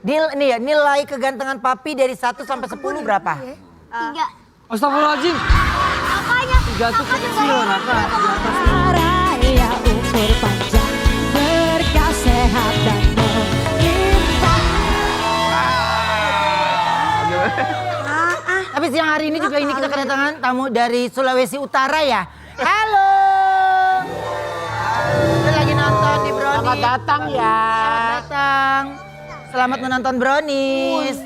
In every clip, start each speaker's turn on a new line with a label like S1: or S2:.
S1: Nih ya, nilai kegantengan papi dari 1 sampai 10 berapa?
S2: 3.
S3: Astagfirullahaladzim.
S2: Apanya?
S3: 3 tuh kecil, Raka.
S4: Raya umur panjang, berkah sehat dan melimpah.
S1: Tapi siang hari ini juga ini kita kedatangan tamu dari Sulawesi Utara ya. Halo. Kita lagi nonton di Brownies.
S5: Selamat datang ya.
S1: Selamat datang. Selamat menonton Brownies.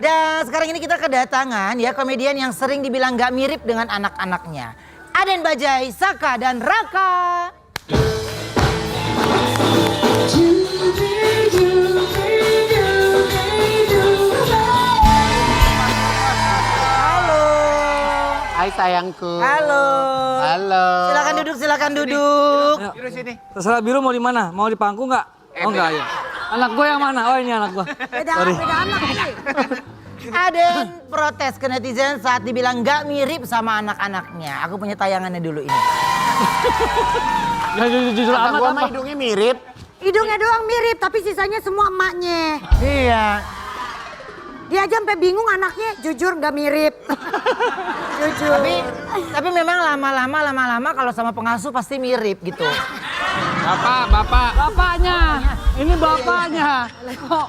S1: Dan sekarang ini kita kedatangan ya komedian yang sering dibilang gak mirip dengan anak-anaknya. Aden Bajai, Saka dan Raka. Halo.
S5: Hai sayangku.
S1: Halo.
S5: Halo.
S1: Silakan duduk.
S3: Biru sini. Terserah Biru mau di mana? Mau di pangku nggak? Oh enggak ya. Anak gue yang mana? Oh ini anak gue.
S4: Beda anak nih.
S1: Aden protes ke netizen saat dibilang gak mirip sama anak-anaknya. Aku punya tayangannya dulu ini.
S3: Ya jujur
S5: Kata
S3: amat
S5: gua
S3: apa?
S5: mah hidungnya mirip.
S4: Hidungnya doang mirip, tapi sisanya semua emaknya.
S1: Iya.
S4: Dia aja sampai bingung anaknya, jujur nggak mirip. Jujur.
S1: Tapi memang lama-lama kalau sama pengasuh pasti mirip gitu.
S5: Bapak.
S3: Bapaknya. Ini bapaknya. Kok?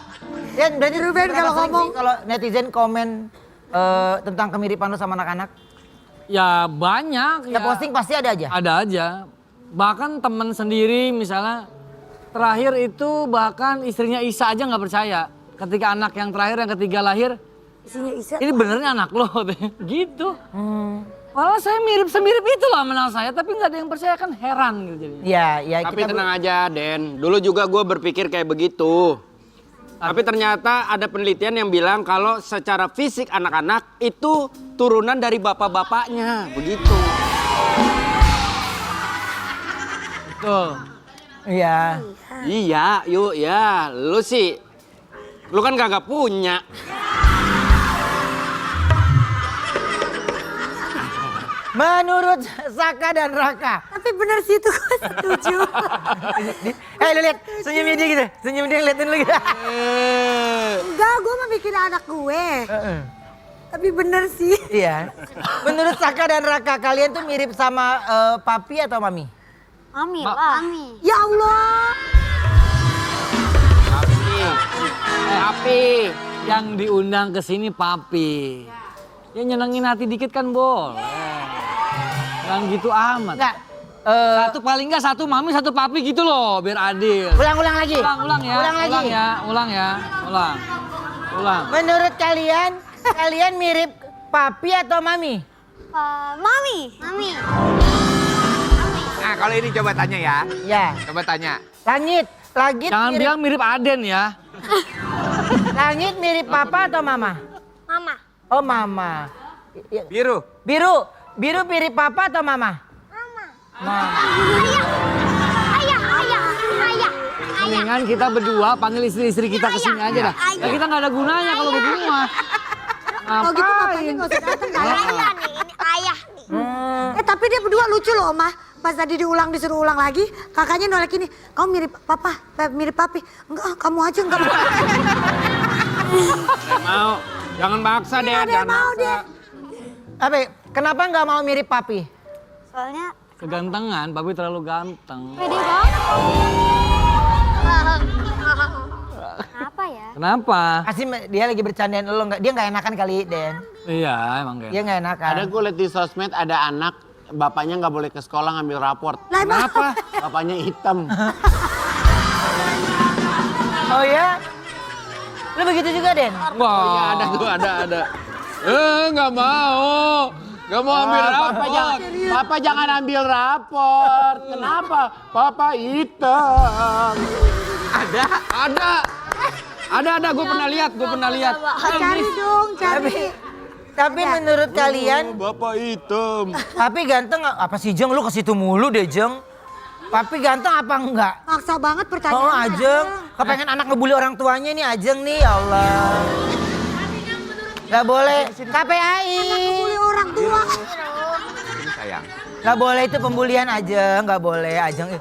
S1: Ya berarti
S4: Ruben
S1: berapa
S4: kalau
S1: sering
S4: ngomong.
S1: sih kalau netizen komen tentang kemiripan lu sama anak-anak?
S3: Ya banyak.
S1: Ya posting pasti ada aja.
S3: Ada aja. Bahkan teman sendiri misalnya terakhir itu bahkan istrinya Isa aja nggak percaya. Ketika anak yang terakhir yang ketiga lahir,
S4: Isinya Isa.
S3: ini benernya anak lo gitu. Malah saya semirip itu loh menang saya, tapi nggak ada yang percaya kan heran gitu jadinya.
S1: Ya
S5: Tapi
S1: kita
S5: tenang aja Den, dulu juga gue berpikir kayak begitu. Tapi ternyata ada penelitian yang bilang kalau secara fisik anak-anak itu turunan dari bapak-bapaknya, begitu.
S3: Betul.
S1: Iya.
S5: Iya, yuk ya, lu sih, lu kan kagak punya.
S1: Menurut Saka dan Raka.
S4: Tapi bener sih itu gue setuju.
S1: Lu lihat senyumnya dia gitu. Senyum dia ngeliatin lu gitu.
S4: Enggak, gue mah bikin anak gue. Tapi bener sih.
S1: Iya. Menurut Saka dan Raka kalian tuh mirip sama papi atau mami?
S2: Mami lah. Mami.
S4: Ya Allah.
S5: Tapi,
S3: Yang diundang ke sini papi. Ya nyenengin hati dikit kan boleh. Yang gitu amat.
S1: Enggak.
S3: Satu paling enggak satu mami satu papi gitu loh biar adil.
S1: Ulang lagi.
S3: Ulang ya.
S1: Ulang lagi.
S3: Ulang.
S1: Menurut kalian mirip papi atau mami?
S2: Mami. Mami.
S6: Nah kalau ini coba tanya ya,
S1: Ya.
S6: coba tanya.
S1: Langit
S3: Jangan
S1: mirip,
S3: bilang mirip Aden ya.
S1: Langit mirip papa atau mama?
S2: Mama.
S1: Oh mama. Ya,
S6: Biru.
S1: Biru mirip papa atau mama? Mama.
S2: Ayah.
S3: Mendingan kita berdua panggil istri-istri kita ke sini aja dah. Ya kita nggak ada gunanya kalau berdua.
S4: Kalau gitu bapaknya nggak usah datang.
S2: Ayah nih, ini ayah nih.
S4: Tapi dia berdua lucu loh, Omah. Pas tadi disuruh ulang lagi, kakaknya nolak ini. Kamu mirip papa, mirip papi. Enggak, kamu aja enggak mau.
S5: mau, jangan maksa deh,
S4: Ada yang
S5: jangan
S4: mau
S5: maksa.
S4: deh.
S1: Apa? Kenapa nggak mau mirip papi?
S2: Soalnya
S3: Kegantengan, papi terlalu ganteng.
S2: pede banget. Kenapa ya?
S3: Kenapa?
S1: Pasti dia lagi bercandain lo, dia nggak enakan kali Den.
S3: Iya emang
S1: Dia
S3: kayak.
S1: nggak enakan.
S5: Ada gue liat di sosmed ada anak, bapaknya nggak boleh ke sekolah ngambil raport.
S4: Lah emang
S5: Kenapa? Bapaknya hitam.
S1: Oh ya? Lu begitu juga Den?
S5: Iya ada tuh, ada. Nggak mau. Nggak mau ambil raport. Papa jangan ambil raport. Kenapa? Papa hitam. Ada. Gue pernah lihat.
S4: cari dong, cari.
S1: Tapi menurut kalian,
S5: Bapak hitam.
S1: papi ganteng apa sih Jeng? Lu ke situ mulu deh Jeng. Papi ganteng apa enggak?
S4: Maksa banget
S1: Oh
S4: pertanyaannya.
S1: Ajeng, kepengen anak ngebully orang tuanya nih Ajeng nih, ya Allah. Gak boleh, KPAI.
S4: Bully orang tua.
S6: Ini sayang.
S1: Gak boleh itu pembulian Ajeng, gak boleh Ajeng.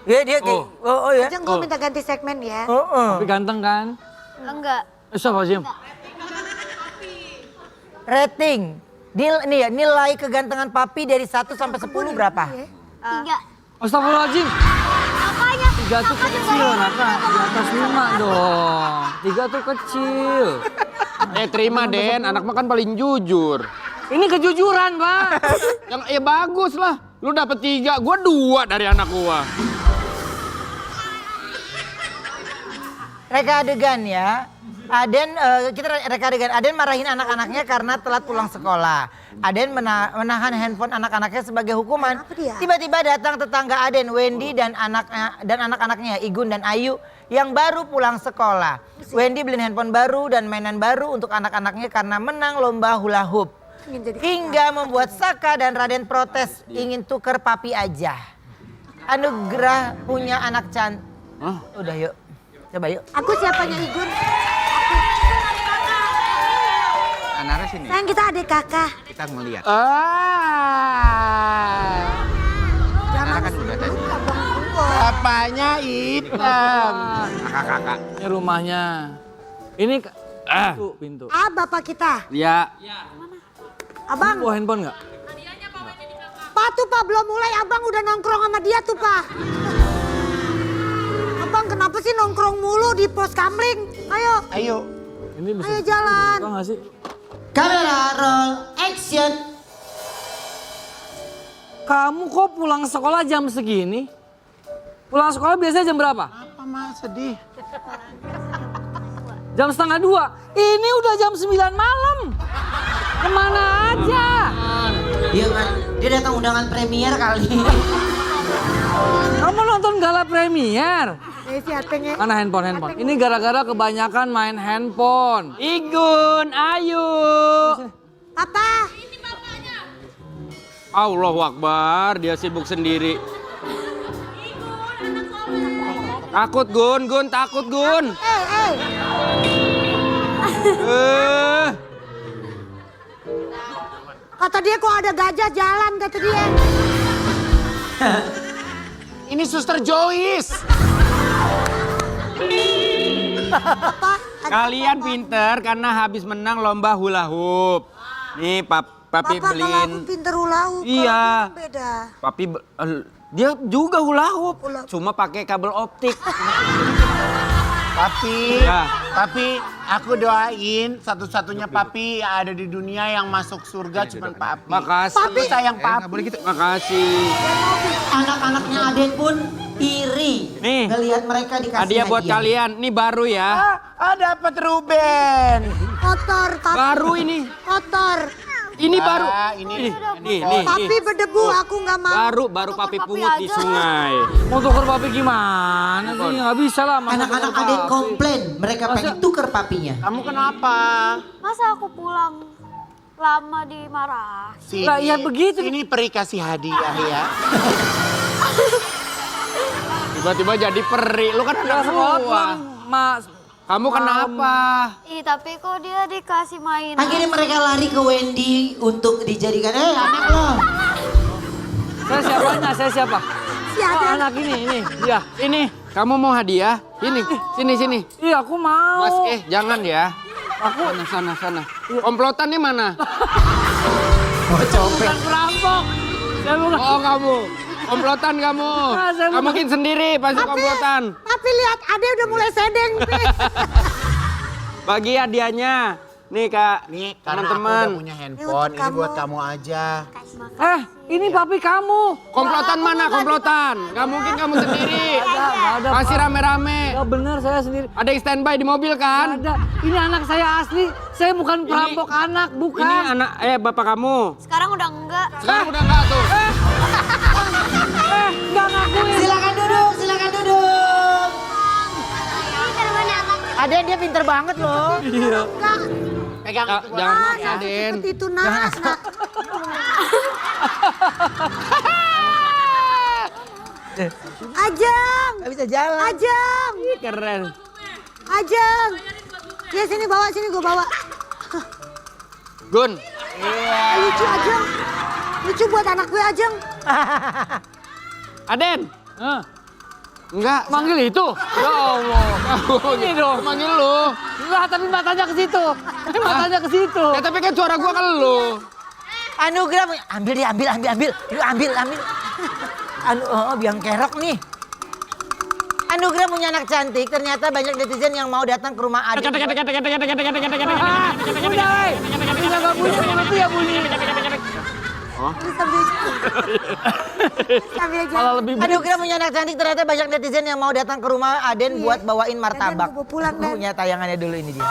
S1: Ya dia kayak, oh ya.
S4: Ajeng gue minta ganti segmen ya.
S1: Oh,
S3: Tapi ganteng kan?
S2: Enggak.
S3: Siapa Jim?
S1: Rating. Nilai kegantengan papi dari 1 sampai 10 berapa?
S2: 3.
S3: Astagfirullahaladzim.
S2: Apanya?
S3: 3 tuh kecil, Naka. Di atas 5 dong. 3 tuh kecil.
S5: Terima Den, anak makan paling jujur.
S3: Ini kejujuran, Pak.
S5: Yang bagus lah. Lu dapet 3, gua 2 dari anak gua.
S1: Reka adegan ya. Kita reka adegan. Aden marahin anak-anaknya karena telat pulang sekolah. Aden menahan handphone anak-anaknya sebagai hukuman.
S4: Kenapa dia?
S1: Tiba-tiba datang tetangga Aden, Wendy dan anak-anaknya, Igun dan Ayu yang baru pulang sekolah. Wendy beliin handphone baru dan mainan baru untuk anak-anaknya karena menang lomba hula hoop. Hingga membuat Saka dan Raden protes, ingin tuker papi aja. Anugerah punya anak cantik. Udah yuk, coba yuk.
S4: Aku siapanya Igun?
S6: Anara sini.
S4: Sayang kita adik kakak.
S6: Kita melihat.
S4: Jangan
S6: Anara kan udah tadi.
S5: Bapaknya hitam.
S6: Kakak-kakak.
S3: Ini rumahnya. Ini pintu.
S4: Bapak kita.
S5: Ya.
S4: Abang,
S3: Bawa handphone nggak?
S4: Pak tuh Pak belum mulai, abang udah nongkrong sama dia tuh Pak. Abang kenapa sih nongkrong mulu di pos kamling? Ayo,
S3: Ini bisa.
S4: ayo jalan.
S3: Buka nggak sih?
S1: Kamera roll action.
S3: Kamu kok pulang sekolah jam segini? Pulang sekolah biasanya jam berapa?
S5: Apa Mas sedih?
S3: Jam 1:30. Ini udah jam 9 malam. Kemana aja?
S1: Dia datang undangan premier kali.
S3: Kamu nonton gala premier?
S4: Si Atengnya.
S3: Mana handphone? Ini gara-gara kebanyakan main handphone. Igun, Ayu.
S4: Papa,
S5: Allahu Akbar, dia sibuk sendiri. Takut Gun, takut Gun.
S4: kata dia kok ada gajah jalan kata dia.
S5: Ini Suster Joyce. Kalian pinter karena habis menang lomba hula hoop. Nih papi
S4: Papa kalau aku
S5: beliin.
S4: pinter hula hoop,
S5: Iya.
S4: kalau aku beda.
S5: Papi dia juga hula hoop,
S4: Hula hoop.
S5: cuma pakai kabel optik.
S7: Papi,
S5: Ya.
S7: papi, aku doain satu-satunya papi yang ada di dunia yang masuk surga cuma papi.
S5: Makasih.
S7: Aku sayang papi.
S6: Nggak boleh gitu.
S5: Makasih.
S1: Anak-anaknya Aden pun iri
S5: Nih.
S1: ngelihat mereka dikasih
S5: Hadiah buat kalian. Ini baru ya.
S7: Dapat Ruben.
S4: Kotor, papi.
S5: Baru ini.
S4: Kotor.
S5: Ini baru.
S7: Ini
S5: Nih.
S4: Papi berdebu, aku nggak mau.
S5: Baru papi pungut di sungai.
S3: Mau tuker papi gimana sih? Nggak bisa lah. masa
S1: Anak-anak
S3: tuker
S1: Aden
S3: papi.
S1: komplain, mereka pengen tuker papinya.
S7: Kamu kenapa?
S2: Masa aku pulang lama dimarah?
S7: Sini.
S3: Lah, ya begitu.
S7: Ini peri kasih hadiah ya.
S5: Tiba-tiba jadi peri. Lu kan
S3: Ya
S5: anak
S3: sekolah
S5: gua.
S3: pulang, Mas.
S5: Kamu kenapa?
S2: Ih, tapi kok dia dikasih mainan?
S1: Akhirnya mereka lari ke Wendy untuk dijadikan, anak lo.
S3: Saya siapanya? Saya siapa?
S4: Si
S3: Oh,
S4: Aden.
S3: anak ini. Ya.
S5: Ini, kamu mau hadiah? Ini, sini.
S3: Iya, aku mau.
S5: Mas, jangan ya.
S3: Aku
S5: Sana. Komplotannya mana?
S3: bukan perampok. Saya bukan.
S5: Oh, kamu. Komplotan kamu.
S3: Ah, saya
S5: Kamu
S3: bukan.
S5: mungkin sendiri pasti komplotan.
S4: Papi lihat Ade udah mulai sedeng. Pi.
S5: Bagi hadiahnya. Nih, Kak.
S7: Nih, karena aku
S5: Teman-teman.
S7: udah punya handphone, ini buat kamu aja.
S3: Ini papi kamu.
S5: Komplotan mana komplotan? Gak mungkin kamu sendiri.
S3: Nggak ada.
S5: Masih
S3: Pak.
S5: rame-rame.
S3: Nggak benar, saya sendiri.
S5: Ada yang standby di mobil
S3: Nggak
S5: kan?
S3: ada. Ini anak saya asli. Saya bukan perampok anak, bukan.
S5: Ini anak bapak kamu.
S2: Sekarang udah enggak.
S5: Sekarang udah enggak tuh.
S3: Nggak ngakuin.
S1: Silakan duduk. Aden dia pinter banget loh.
S3: Iya.
S7: Pegang
S5: Ya,
S7: itu.
S5: jangan
S4: Ah,
S5: ya, Den.
S4: seperti itu nas. Ajeng,
S1: Gak bisa jalan.
S4: Ajeng,
S5: Keren.
S4: Ajeng. Ya sini bawa, sini gue bawa.
S5: Gun,
S4: Lucu Ajeng. Lucu buat anak gue Ajeng.
S5: Aden.
S3: Hah,
S5: Enggak.
S3: manggil itu? Ya Allah. Ini dong.
S5: Manggil lu.
S3: Enggak, tapi matanya ke situ. Matanya ke situ.
S5: Ya tapi kan suara gua ke lu.
S1: Anugerah punya, ambil dia, ambil. Lu ambil. Biang kerok nih. Anugerah punya anak cantik, ternyata banyak netizen yang mau datang ke rumah adik.
S3: Udah, weh. Bisa gak bunyi, itu ya bunyi. Malah lebih
S1: Anugerah punya anak cantik, ternyata banyak netizen yang mau datang ke rumah Aden buat bawain martabak.
S4: bawa pulang, Dan.
S1: Punya tayangannya dulu ini dia.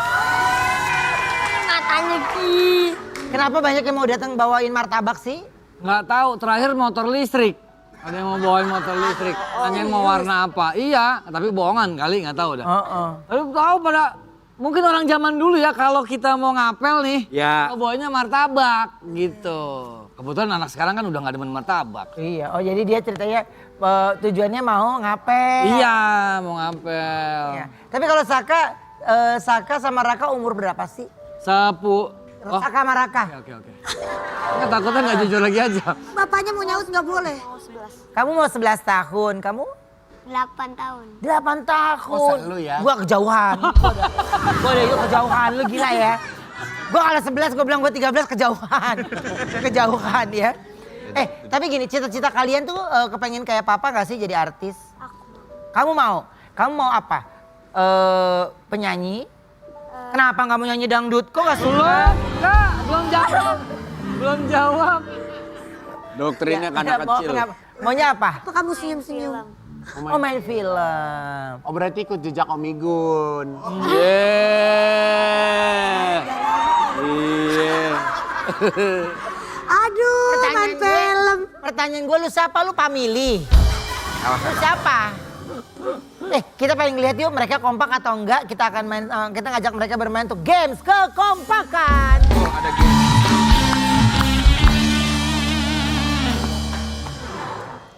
S2: Matanya Ki.
S1: Kenapa banyak yang mau datang bawain martabak sih?
S3: Nggak tahu, terakhir motor listrik. Ada yang mau bawain motor listrik. Nanyain mau warna apa. Iya, tapi bohongan kali, nggak tahu dah. Lalu tahu pada, mungkin orang zaman dulu ya kalau kita mau ngapel nih.
S6: Ya.
S3: Bawanya martabak gitu. Kebetulan anak sekarang kan udah nggak demen martabak.
S1: Iya, oh jadi dia ceritanya tujuannya mau ngapel.
S3: Iya, mau ngapel.
S1: Iya. Tapi kalau Saka sama Raka umur berapa sih? Saka sama Raka.
S3: Oke. Nggak, takutnya nggak jujur lagi aja.
S4: Bapaknya mau nyaut nggak boleh.
S1: Kamu mau 11 tahun, kamu?
S2: 8 tahun.
S1: 8 tahun.
S7: Oh, selalu ya?
S1: Gua kejauhan. Gua udah kejauhan, lu gila ya. Gua kalau 11, gua bilang gua 13 kejauhan. Kejauhan ya. Tapi gini, cita-cita kalian tuh kepengen kayak papa gak sih jadi artis? Kamu mau? Kamu mau apa? Penyanyi? Kenapa nggak mau nyanyi dangdut? Kok gak suka?
S3: Belum jawab.
S5: Doktrinnya
S1: Ya,
S5: anak
S1: mau-
S5: kecil.
S1: kenapa? Maunya apa?
S4: Apa kamu senyum-senyum?
S1: Oh main film.
S7: Oh berarti ikut jejak Om Igun.
S5: Iya.
S4: Aduh, main film.
S1: Pertanyaan gue, lu siapa? Lu pamili? Lu siapa? Kita pengen lihat yuk mereka kompak atau enggak. Kita akan main, kita ngajak mereka bermain tuh games kekompakan.
S6: Oh, ada game.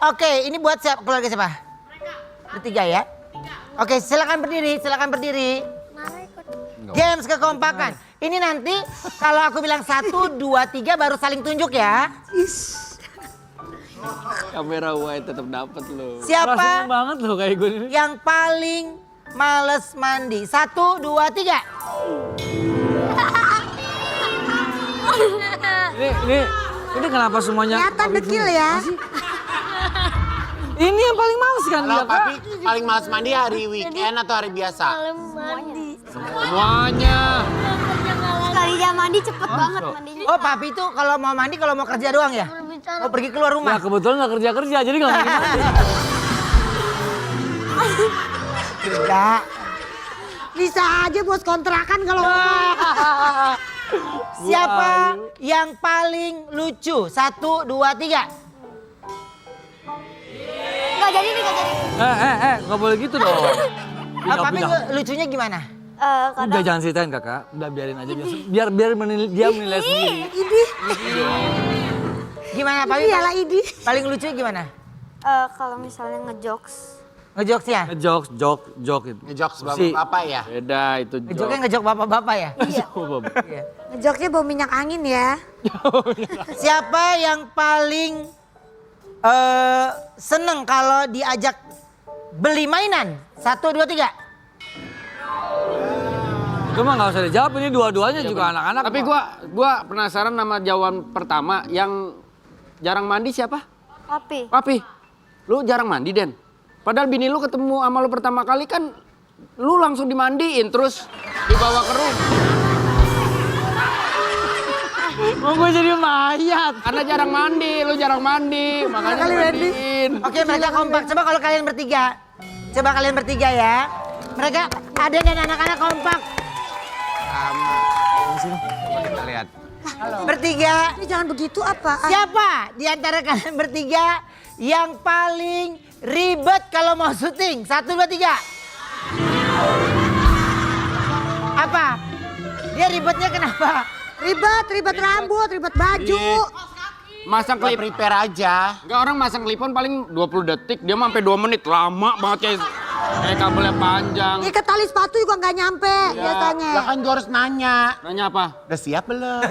S1: Oke, ini buat siapa? Keluarga siapa? Bertiga ya? Oke, silakan berdiri. Games kekompakan. Ini nanti kalau aku bilang 1, 2, 3 baru saling tunjuk ya.
S5: Kamera wide tetap dapat lo.
S1: Siapa
S3: Seneng banget loh kayak gue ini.
S1: yang paling males mandi? 1, 2, 3.
S3: Ini kenapa semuanya?
S4: Kelihatan dekil ya.
S3: Ini yang paling males kan
S7: Kalau
S3: dia, Kak?
S7: papi paling males mandi hari weekend atau hari biasa?
S5: Semuanya.
S2: Sekali dia mandi cepet banget mandinya.
S1: Oh papi itu kalau mau mandi kalau mau kerja doang ya? Mau pergi keluar
S3: Ya
S1: rumah?
S3: kebetulan nggak kerja jadi nggak mungkin mandi.
S1: Tidak.
S4: Bisa aja bos kontrakan kalau
S1: Siapa yang paling lucu? 1, 2, 3.
S2: Nggak jadi nih, nggak jadi.
S3: Nggak boleh gitu dong.
S1: Papi lucunya gimana?
S3: Udah jangan ceritain kakak, udah biarin aja biar dia menilai sendiri.
S4: Idi.
S1: Gimana papi?
S4: Iyalah Idi.
S1: Paling lucu gimana?
S2: Kalau misalnya ngejokes.
S1: Ngejokes ya?
S3: Jok itu.
S7: Ngejokes
S3: Si-
S7: bapak-bapak ya?
S5: Beda itu
S1: Ngejoknya ngejok bapak-bapak ya? Iya.
S4: Ngejoknya bau minyak angin ya.
S1: Siapa yang paling seneng kalau diajak beli mainan? 1, 2, 3.
S3: Itu mah nggak usah dijawab, ini dua-duanya juga anak-anak.
S5: Tapi gua penasaran sama jawaban pertama yang jarang mandi siapa?
S2: Papi.
S5: Papi. Lu jarang mandi, Den. Padahal bini lu ketemu sama lu pertama kali kan lu langsung dimandiin terus dibawa ke rumah.
S3: Mau gue jadi mayat.
S5: Karena jarang mandi, lu jarang mandi, makanya dimandiin.
S1: Oke, mereka kompak. Coba kalau kalian bertiga. Coba kalian bertiga ya. Mereka ada dan anak-anak kompak.
S6: Coba kita lihat.
S1: Bertiga.
S4: Ini jangan begitu apa?
S1: Siapa di antara kalian bertiga yang paling ribet kalau mau syuting? 1, 2, 3. Apa? Dia ribetnya kenapa?
S4: Ribet rambut, ribet baju.
S5: Masang
S7: Klip
S5: klip.
S7: prepare aja.
S5: Enggak, orang masang klipon paling 20 detik, dia mah sampai 2 menit. Lama banget kayak kabelnya panjang.
S4: Ikat tali sepatu juga nggak nyampe biasanya.
S7: Lah kan gue harus nanya.
S5: Nanya apa?
S7: Udah siap belum?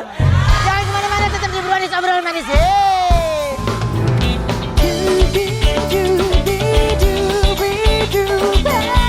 S1: Jangan kemana-mana, tetap di Brownies obrolan manis. Hey.
S4: Do, do, do, do, do, do, do.